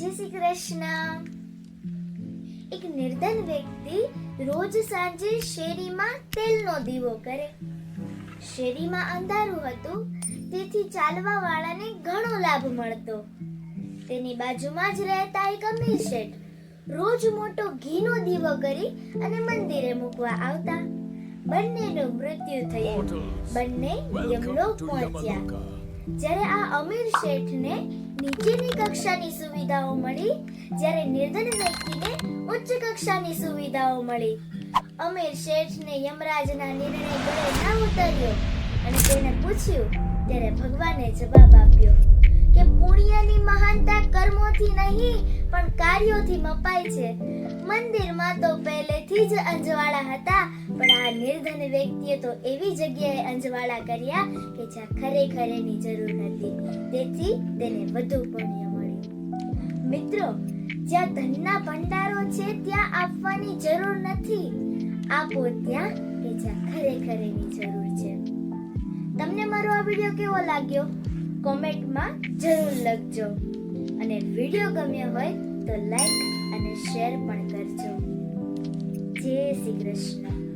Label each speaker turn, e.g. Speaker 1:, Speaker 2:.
Speaker 1: જય શ્રી કૃષ્ણ. એક નિર્ધન વ્યક્તિ રોજ સાંજે શેરીમાં તેલનો દીવો કરે. શેરીમાં અંધારું હતું, તેથી ચાલવા વાળાને ઘણો લાભ મળતો. તેની બાજુમાં જ રહેતા એક અમીર શેઠ રોજ મોટો ઘીનો દીવો કરી અને મંદિરે મૂકવા આવતા. બંનેનું મૃત્યુ થયું. બંને યમલોક પહોંચ્યા. જ્યારે આ અમીર શેઠને નીચેની કક્ષાની સુવિધાઓ મળી, જ્યારે નિર્ધન વ્યક્તિને ઉચ્ચ કક્ષાની સુવિધાઓ મળી. અમીર શેઠને યમરાજના નિર્ણય ગળે ના ઉતર્યો અને તેને પૂછ્યું ત્યારે ભગવાને જવાબ આપ્યો કે પુણ્યની મહાનતા કર્મોથી નહીં પણ કાર્યોથી મપાય છે. મંદિરમાં તો પહેલેથી જ અંજવાળા હતા, પણ આ નિર્ધન વ્યક્તિએ તો એવી જગ્યાએ અંજવાળા કર્યા કે જ્યાં ખરેખર એની જરૂર હતી, તેથી તેને વધુ પુણ્ય મળ્યું. મિત્રો, જ્યાં ધનના ભંડારો છે ત્યાં આપવાની જરૂર નથી. આપો ત્યાં કે જ્યાં ખરેખર એની જરૂર છે. તમને મારો આ વિડીયો કેવો લાગ્યો? કોમેન્ટમાં જરૂર લખજો અને વિડીયો ગમ્યો હોય તો લાઈક અને શેર પણ કરજો. જય શ્રી કૃષ્ણ.